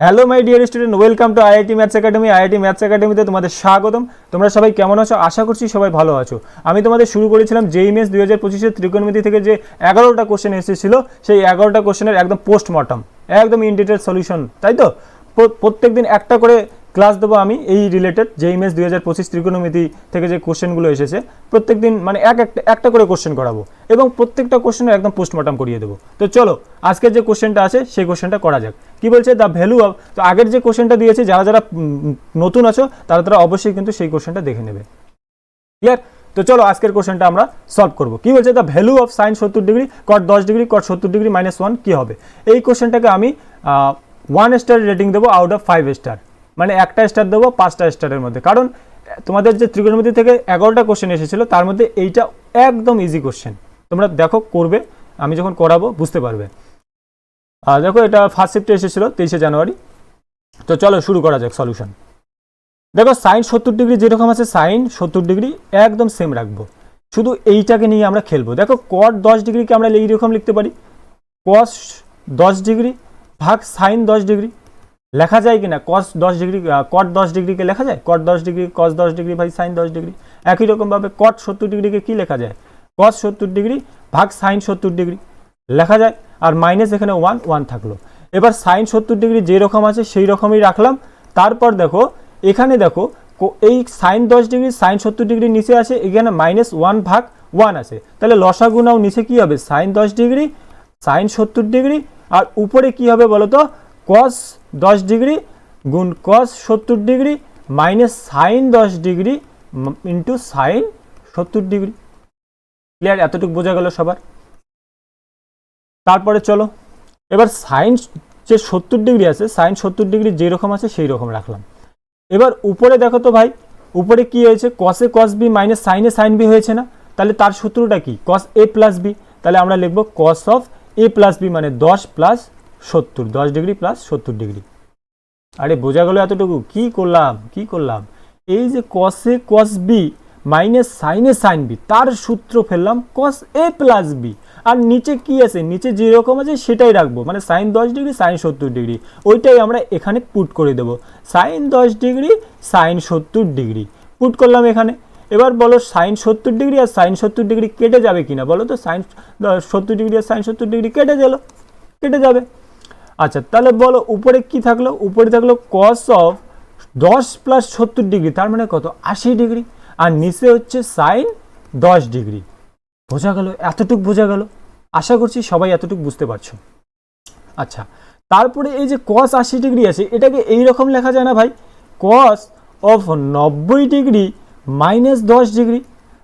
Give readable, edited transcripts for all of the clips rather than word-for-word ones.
Hello my dear student, welcome to IIT maths academy. IIT maths একাডেমিতে তোমাদের স্বাগতম। তোমরা সবাই কেমন আছো? আশা করছি সবাই ভালো আছো। আমি তোমাদের শুরু করেছিলাম জেইই মেন্স 2025-এর ত্রিকোণমিতি থেকে যে 11টা কোশ্চেন এসেছিল, সেই 11টা কোশ্চেনের একদম পোস্টমর্টম, একদম ইন ডিটেল সলিউশন, তাই তো? প্রত্যেকদিন একটা করে ক্লাস দেবো আমি এই রিলেটেড জেইই মেন্স 2025 ত্রিকোণমিতি থেকে যে কোশ্চেনগুলো এসেছে, প্রত্যেকদিন মানে একটা করে কোশ্চেন করাবো এবং প্রত্যেকটা কোশ্চেনের একদম পোস্টমর্টম করিয়ে দেবো। তো চলো আজকের যে কোশ্চেনটা আছে সেই কোশ্চেনটা করা যাক। কি বলছে? দ্য ভ্যালু অফ, তো আগের যে কোশ্চেনটা দিয়েছে যারা যারা নতুন আছো তারা অবশ্যই কিন্তু সেই কোশ্চেনটা দেখে নেবে। ক্লিয়ার? তো চলো আজকের কোশ্চেনটা আমরা সলভ করবো। কি বলছে? The value of sign 70 degree caught 10 degree caught 70 degree minus 1 কী হবে? এই কোশ্চেনটাকে আমি 1 স্টার রেটিং দেবো আউট অফ 5 স্টার, মানে একটা স্টার দেবো 5টা স্টারের মধ্যে। কারণ তোমাদের যে ত্রিকোণমিতি থেকে 11টা কোশ্চেন এসেছিল তার মধ্যে এইটা একদম ইজি কোশ্চেন। তোমরা দেখো, করবে, আমি যখন করাবো বুঝতে পারবে। দেখো, এটা ফার্স্ট শিফটে এসেছিল 23শে জানুয়ারি। তো চলো শুরু করা যাক সলিউশন। দেখো, সাইন 70 ডিগ্রি যেরকম আছে সাইন 70 ডিগ্রি একদম সেম রাখবো, শুধু এইটাকে নিয়ে আমরা খেলবো। দেখো, কট 10 ডিগ্রিকে আমরা এইরকম লিখতে পারি, কস 10 ডিগ্রি ভাগ সাইন 10 ডিগ্রি। লেখা যায় কি না? কস 10 ডিগ্রি কট 10 ডিগ্রিকে লেখা যায় কট 10 ডিগ্রি কস 10 ডিগ্রি ভাই সাইন 10 ডিগ্রি। একই রকমভাবে কট 70 ডিগ্রিকে কী লেখা যায়? কস 70 ডিগ্রি ভাগ সাইন 70 ডিগ্রি লেখা যায়। আর মাইনাস এখানে 1 থাকলো। এবার সাইন 70 ডিগ্রি যেরকম আছে সেই রকমই রাখলাম। তারপর দেখো, এখানে দেখো এই সাইন 10 ডিগ্রি সাইন 70 ডিগ্রি নিচে আছে, এখানে মাইনাস 1 ভাগ 1 আছে, তাহলে লসাগু নাও নিচে কী হবে? সাইন 10 ডিগ্রি সাইন 70 ডিগ্রি, আর উপরে কি হবে বলো তো? কস 10 ডিগ্রি গুণ কস 70 degree minus sine 10 degree into sign 70 degree. Clear? এতটুকু বোঝা গেল সবার? তারপরে চলো এবার সাইন যে 70 ডিগ্রি আছে সাইন 70 ডিগ্রি যেরকম আছে সেই রকম রাখলাম। এবার উপরে দেখো তো ভাই, উপরে কি হয়েছে? কসে কস বি মাইনাস সাইনে সাইন বি হয়েছে না? তাহলে তার সূত্রটা কি? Cos A plus B. তাহলে আমরা লিখবো cos of A plus B, মানে 10 প্লাস 70, 10 ডিগ্রি প্লাস 70 ডিগ্রি। আরে বোঝা গেল এতটুকু? কি করলাম? এই যে কসে কস বি মাইনাস সাইনে সাইন বি, তার সূত্র ফেললাম কস এ প্লাস বি। আর নিচে কি আছে? নিচে যেরকম আছে সেটাই রাখবো, মানে সাইন 10 ডিগ্রি সাইন 70 ডিগ্রি, ওইটাই আমরা এখানে পুট করে দেবো। Sine 10 degree sine 70 degree put করলাম এখানে। এবার বলো, সাইন 70 ডিগ্রি আর সাইন 70 ডিগ্রি কেটে যাবে কিনা বলো তো? সাইন 70 ডিগ্রি আর সাইন 70 ডিগ্রি কেটে যাবে। আচ্ছা, তাহলে বলো উপরে কি থাকলো? উপরে থাকলো কস অফ 10 প্লাস 70 ডিগ্রি, তার মানে কত? 80 ডিগ্রি। আর নিচে হচ্ছে সাইন 10 ডিগ্রি। বোঝা গেল? এতটুক বোঝা গেল? আশা করছি সবাই এতটুকু বুঝতে পারছো। আচ্ছা, তারপরে এই যে কস 80 ডিগ্রি আছে, এটাকে এইরকম লেখা যায় না ভাই? Cos of 90 degree minus 10 degree.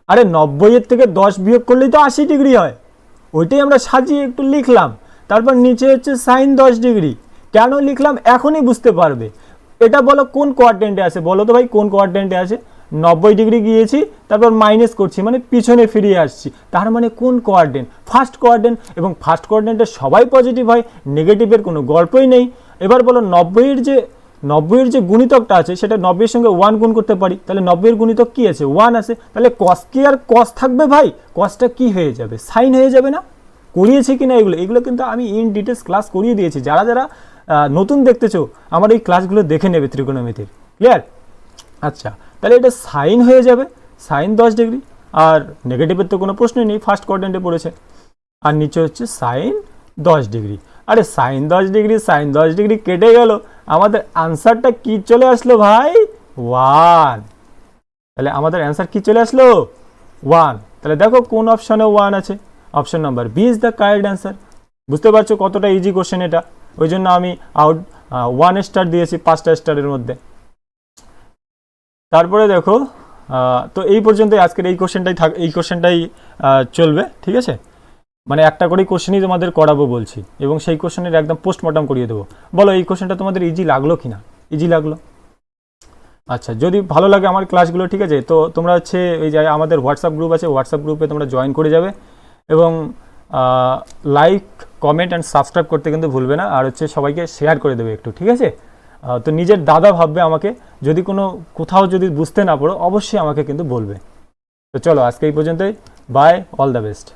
আরে 90-এর থেকে 10 বিয়োগ করলেই তো 80 ডিগ্রি হয়, ওইটাই আমরা সাজিয়ে একটু লিখলাম। তারপর নিচে হচ্ছে সাইন 10 ডিগ্রি। কেন লিখলাম এখনই বুঝতে পারবে। এটা বলো কোন কোয়াড্রেন্টে আছে? বলো তো ভাই, কোন কোয়াড্রেন্টে আছে? 90 ডিগ্রি গিয়েছি, তারপর মাইনাস করছি, মানে পিছনে ফিরিয়ে আসছি, তার মানে কোন কোয়াড্রেন্ট? First quadrant. এবং ফার্স্ট কোয়াড্রেন্টে সবাই পজিটিভ হয়, নেগেটিভের কোনো গল্পই নেই। এবার বলো 90-এর যে গুণিতকটা আছে সেটা 90-এর সঙ্গে 1 গুণ করতে পারি, তাহলে 90-এর গুণিতক কি আছে? 1 আছে। তাহলে কস কি আর কস থাকবে ভাই? কসটা কি হয়ে যাবে? সাইন হয়ে যাবে না? করিয়েছি কিনা এগুলো কিন্তু আমি ইন ডিটেলস ক্লাস করিয়ে দিয়েছি। যারা যারা নতুন দেখতেছো আমার এই ক্লাসগুলো দেখে নেবে ত্রিকোণমিতির। ক্লিয়ার? আচ্ছা, তাহলে এটা সাইন হয়ে যাবে, সাইন 10 ডিগ্রি। আর নেগেটিভের তো কোনো প্রশ্নই নেই, ফার্স্ট কোয়াড্রেন্টে পড়েছে। আর নিচে হচ্ছে সাইন 10 ডিগ্রি। আরে সাইন 10 ডিগ্রি সাইন 10 ডিগ্রি কেটে গেল, আমাদের আনসারটা কি চলে আসলো ভাই? 1। তাহলে আমাদের অ্যান্সার কি চলে আসলো? 1। তাহলে দেখো কোন অপশনে 1 আছে? Option number B is the correct answer. বুঝতে পারছো কতটা ইজি কোশ্চেন এটা? ওই জন্য আমি 1 স্টার দিয়েছি 5টা স্টারের মধ্যে। তারপরে দেখো, তো এই পর্যন্তই আজকের এই কোশ্চেনটাই চলবে, ঠিক আছে? মানে একটা করেই কোশ্চেনই তোমাদের করাবো বলছি, এবং সেই কোশ্চেনের একদম পোস্টমর্টম করিয়ে দেবো। বলো এই কোশ্চেনটা তোমাদের ইজি লাগলো কি না? ইজি লাগলো? আচ্ছা, যদি ভালো লাগে আমার ক্লাসগুলো, ঠিক আছে, তো তোমরা হচ্ছে এই যে আমাদের হোয়াটসঅ্যাপ গ্রুপ আছে, হোয়াটসঅ্যাপ গ্রুপে তোমরা জয়েন করে যাবে এবং লাইক কমেন্ট অ্যান্ড সাবস্ক্রাইব করতে কিন্তু ভুলবে না। আর হচ্ছে সবাইকে শেয়ার করে দেবে একটু, ঠিক আছে? তো নিজের দাদা ভাববে আমাকে। যদি কোথাও যদি বুঝতে না পারো অবশ্যই আমাকে কিন্তু বলবে। তো চলো আজকে এই পর্যন্তই। Bye, all the best.